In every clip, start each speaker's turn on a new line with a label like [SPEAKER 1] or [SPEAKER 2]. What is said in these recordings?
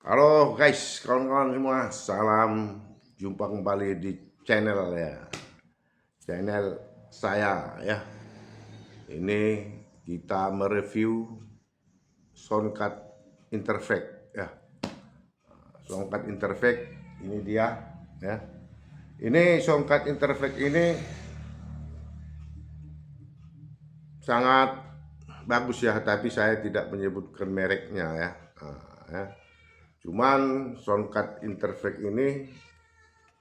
[SPEAKER 1] Halo guys, kawan-kawan semua, salam jumpa kembali di channel saya ya. Ini kita mereview soundcard Interfact ya. Soundcard Interfact ini dia ya. Ini soundcard Interfact ini sangat bagus ya, tapi saya tidak menyebutkan mereknya ya. Ya. Cuman soundcard Interfact ini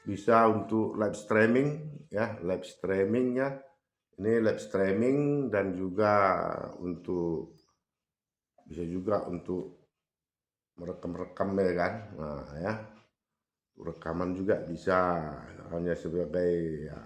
[SPEAKER 1] bisa untuk live streaming ya, ini live streaming dan juga bisa juga untuk merekam ya kan. Nah ya, rekaman juga bisa, hanya sebagai ya,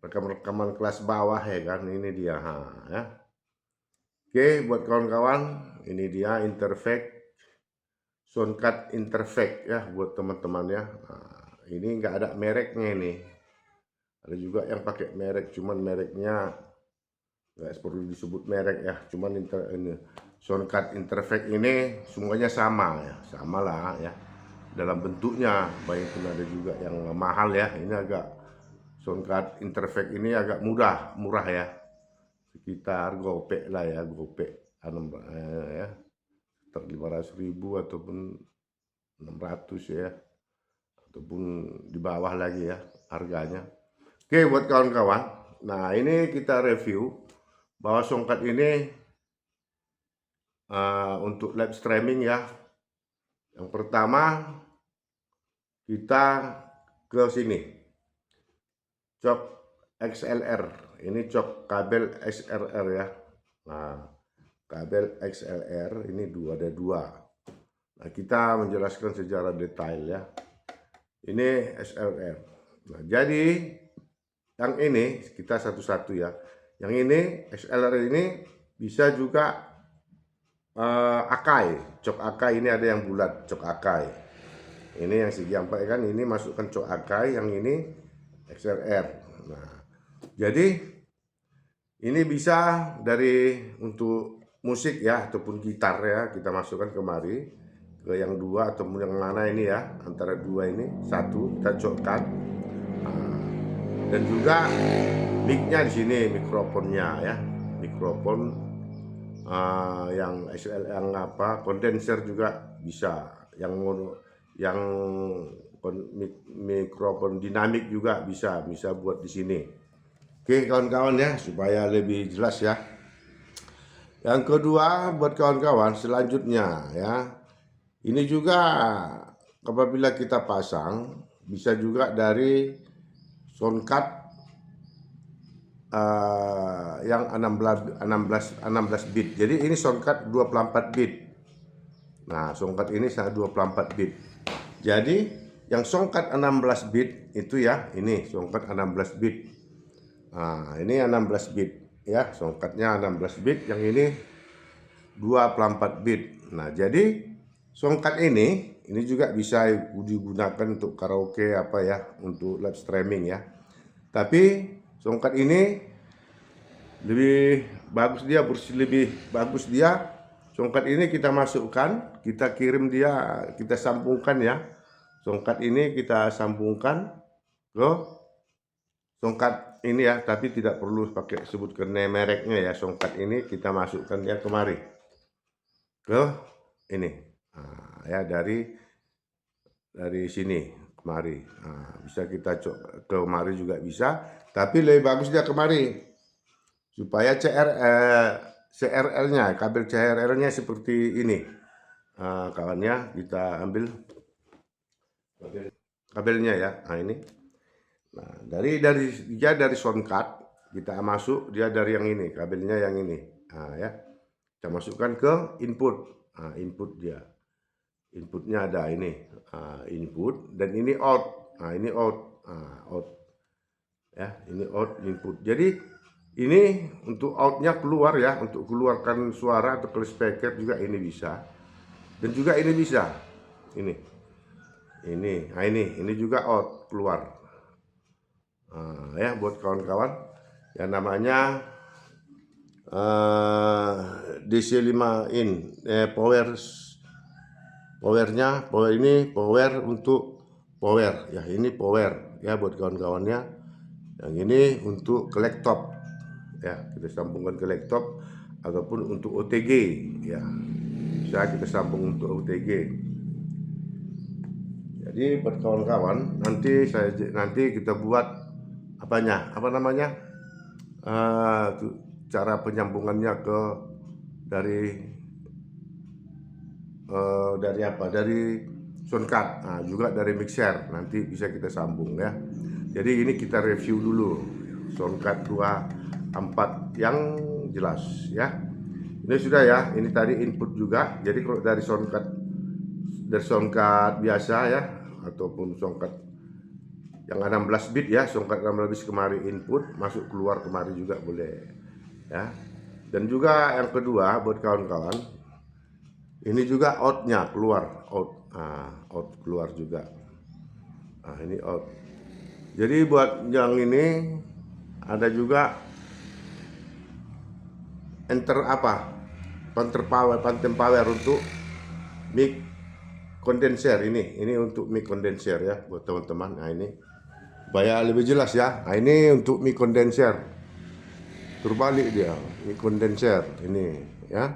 [SPEAKER 1] rekaman kelas bawah ya kan. Ini dia ya. Oke, buat kawan-kawan, ini dia Interfact soundcard Interfact ya, buat teman-teman ya. Nah, ini nggak ada mereknya ini. Ada juga yang pakai merek, cuman mereknya nggak perlu disebut merek ya. Cuman ini soundcard Interfact ini semuanya sama ya, sama lah ya dalam bentuknya. Baik ada juga yang mahal ya. Ini agak soundcard Interfact ini agak murah ya, sekitar gopek lah ya, gopek ya, 500.000 ataupun 600 ya, ataupun di bawah lagi ya harganya. Oke, buat kawan-kawan, nah ini kita review bahwa soundcard ini untuk live streaming ya. Yang pertama kita ke sini, cok XLR, ini cok kabel XLR ya. Nah, kabel XLR ini ada dua. Nah, kita menjelaskan secara detail ya. Ini XLR. Nah, jadi yang ini kita satu-satu ya. Yang ini XLR ini bisa juga Akai, cok Akai. Ini ada yang bulat, cok Akai. Ini yang segi 4 kan, ini masukkan cok Akai, yang ini XLR. Nah, jadi ini bisa dari untuk musik ya, ataupun gitar ya, kita masukkan kemari ke yang dua ataupun yang mana ini ya, antara dua ini satu kita cokkan. Nah, dan juga mic-nya di sini, mikrofonnya ya, mikrofon yang XL, yang kondenser juga bisa, yang mikrofon dinamik juga bisa buat di sini. Oke kawan-kawan ya, supaya lebih jelas ya. Yang kedua buat kawan-kawan selanjutnya ya, ini juga apabila kita pasang bisa juga dari soundcard yang 16 bit. Jadi ini soundcard 24 bit. Nah, soundcard ini sangat 24 bit. Jadi yang soundcard 16 bit itu ya, ini soundcard 16 bit. Nah, ini 16 bit ya, soundcardnya 16 bit, yang ini 24 bit. Nah, jadi soundcard ini juga bisa digunakan untuk karaoke apa ya, untuk live streaming ya. Tapi soundcard ini lebih bagus dia. Soundcard ini kita masukkan, kita kirim dia, kita sambungkan ya. Soundcard ini kita sambungkan ke soundcard ini ya, tapi tidak perlu pakai sebutkan mereknya ya. Soundcard ini kita masukkan dia kemari ke ini. Nah, ya dari sini kemari. Nah, bisa kita kemari juga bisa, tapi lebih bagus dia kemari supaya CRL-nya, kabel CRL-nya seperti ini. Kawannya kita ambil kabelnya ya. Nah ini. Nah, dari soundcard kita masuk dia dari yang ini, kabelnya yang ini. Nah, ya. Kita masukkan ke input. Nah, input dia. Inputnya ada ini. Input, dan ini out. Nah, ini out. Out. Ya, ini out input. Jadi ini untuk outnya keluar ya, untuk keluarkan suara atau ke speaker juga ini bisa. Dan juga ini bisa. Nah ini juga out keluar. Ya buat kawan-kawan yang namanya DC5 in power power ini power untuk power ya, ini power ya buat kawan-kawannya. Yang ini untuk ke laptop ya, kita sambungkan ke laptop ataupun untuk OTG ya, bisa kita sambung untuk OTG. Jadi buat kawan-kawan nanti kita buat apa namanya cara penyambungannya ke dari soundcard, juga dari mixer nanti bisa kita sambung ya. Jadi ini kita review dulu soundcard 24 yang jelas ya. Ini sudah ya, ini tadi input juga. Jadi kalau dari soundcard biasa ya, ataupun soundcard yang 16 bit ya, soundcard 16 bit kemari input, masuk keluar kemari juga boleh ya. Dan juga yang kedua buat kawan-kawan, ini juga outnya keluar, out keluar juga. Ini out. Jadi buat yang ini ada juga phantom power untuk mic kondenser ini untuk mic kondenser ya buat teman-teman. Nah ini supaya lebih jelas ya. Nah ini untuk mic kondenser, terbalik dia mic kondenser ini ya,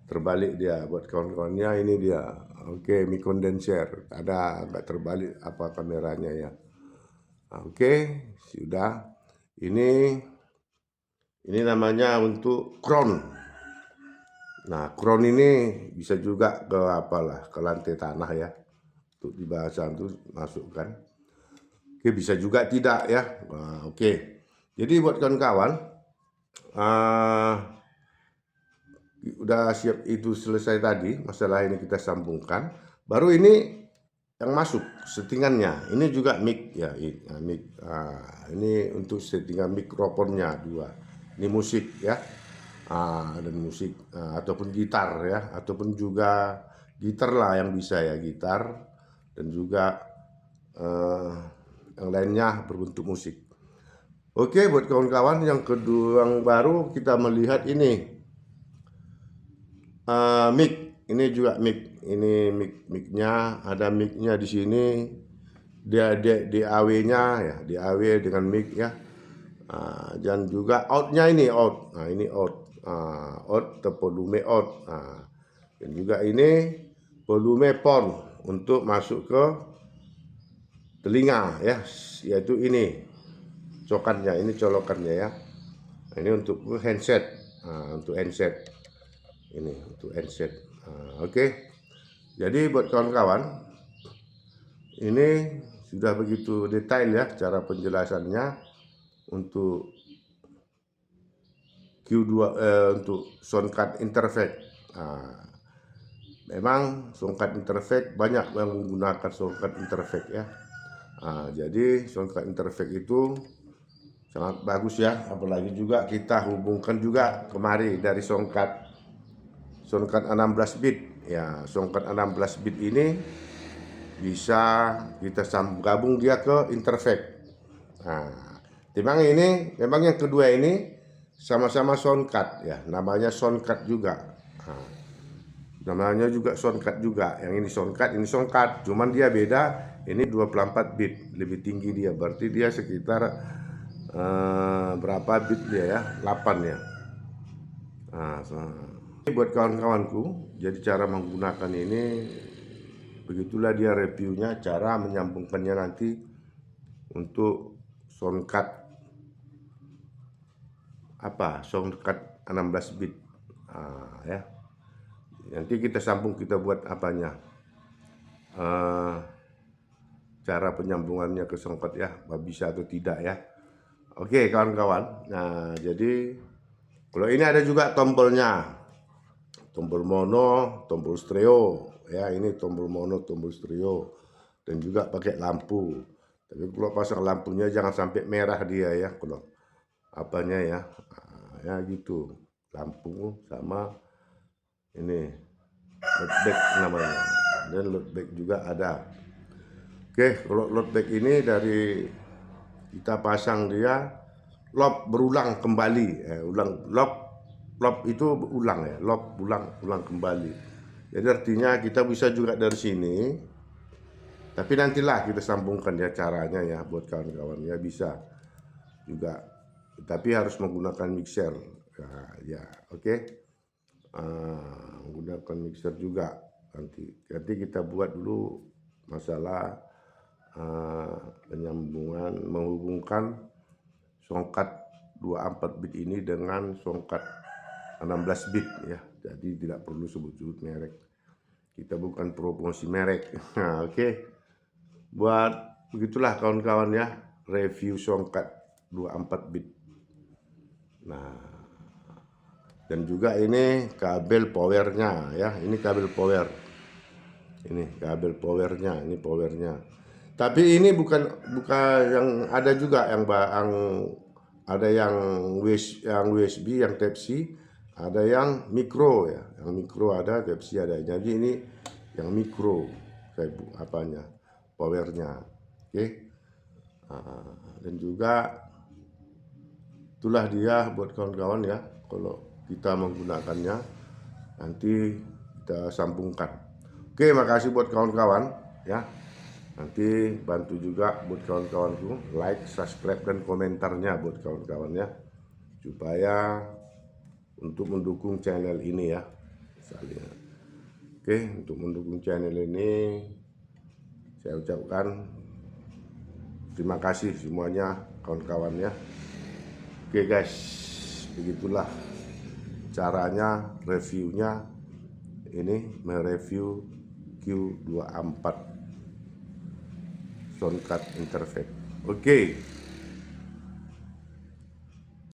[SPEAKER 1] terbalik dia buat kawan-kawannya. Ini dia, oke, mic kondenser ada agak terbalik apa kameranya ya. Oke, sudah. Ini namanya untuk crown. Nah, crown ini bisa juga ke ke lantai tanah ya, untuk di bahasa itu masukkan. Oke, bisa juga tidak ya. Nah, oke. Jadi buat kawan-kawan, udah siap, itu selesai tadi masalah ini kita sambungkan. Baru ini yang masuk settingannya. Ini juga mic ya, mic. Ini untuk settingan mikrofonnya 2. Ini musik ya. Dan musik ataupun gitar ya, ataupun juga gitar lah yang bisa ya, gitar dan juga yang lainnya berbentuk musik. Oke, buat kawan-kawan yang kedua, yang baru kita melihat ini mic. Ini juga mic. Ini mic-nya ada mic-nya di sini. Dia DAW-nya ya, DAW dengan mic ya. Dan juga out-nya ini out. Nah, ini out. Out atau volume out. Dan juga ini volume pon untuk masuk ke telinga ya, yaitu ini colokannya, ini colokannya ya. Nah, ini untuk handset. Untuk handset. Ini untuk handset. Oke. Jadi buat kawan-kawan, ini sudah begitu detail ya cara penjelasannya untuk Q2 untuk soundcard interface. Memang soundcard interface banyak yang menggunakan soundcard interface ya. Jadi soundcard interface itu sangat bagus ya, apalagi juga kita hubungkan juga kemari dari soundcard 16 bit ya. Soundcard 16 bit ini bisa kita gabung dia ke interface. Memang yang kedua ini sama-sama soundcard ya, namanya soundcard juga. Namanya juga soundcard juga. Yang ini soundcard, cuman dia beda. Ini 24 bit, lebih tinggi dia. Berarti dia sekitar berapa bit dia ya? 8 ya. Ini buat kawan-kawanku, jadi cara menggunakan ini begitulah dia reviewnya, cara menyambungkannya nanti untuk soundcard soundcard 16 bit ya. Nanti kita sambung, kita buat apanya, cara penyambungannya ke soundcard ya, bisa atau tidak ya. Oke kawan-kawan. Nah jadi kalau ini ada juga tombolnya, tombol mono, tombol stereo ya. Ini tombol mono, tombol stereo, dan juga pakai lampu. Tapi kalau pasang lampunya jangan sampai merah dia ya, kalau apanya ya, ya gitu, lampu sama ini load back namanya, dan load back juga ada. Oke, kalau load back ini dari kita pasang dia loop berulang kembali, loop itu ulang ya, loop ulang kembali. Jadi artinya kita bisa juga dari sini, tapi nantilah kita sambungkan ya caranya ya buat kawan-kawan ya, bisa juga, tapi harus menggunakan mixer ya, oke. Menggunakan mixer juga nanti kita buat dulu masalah penyambungan, menghubungkan songkat 24 bit ini dengan songkat 16 bit ya. Jadi tidak perlu sebut-sebut merek, kita bukan promosi merek. Nah, oke. Buat begitulah kawan-kawan ya, review songkat 24 bit. Nah, dan juga ini kabel powernya ya, ini kabel power, ini kabel powernya, ini powernya. Tapi ini bukan yang ada juga yang ada yang USB, yang Type C, ada yang micro ya, yang micro ada, Type C ada. Jadi ini yang micro apanya, powernya, oke. Dan juga itulah dia buat kawan-kawan ya, kalau kita menggunakannya nanti kita sambungkan. Oke, makasih buat kawan-kawan ya. Nanti bantu juga buat kawan-kawanku like, subscribe, dan komentarnya buat kawan-kawan ya, supaya untuk mendukung channel ini ya misalnya. Oke, untuk mendukung channel ini saya ucapkan terima kasih semuanya kawan-kawan ya. Oke guys, begitulah caranya reviewnya, ini mereview Q24 Soundcard Interface. Oke.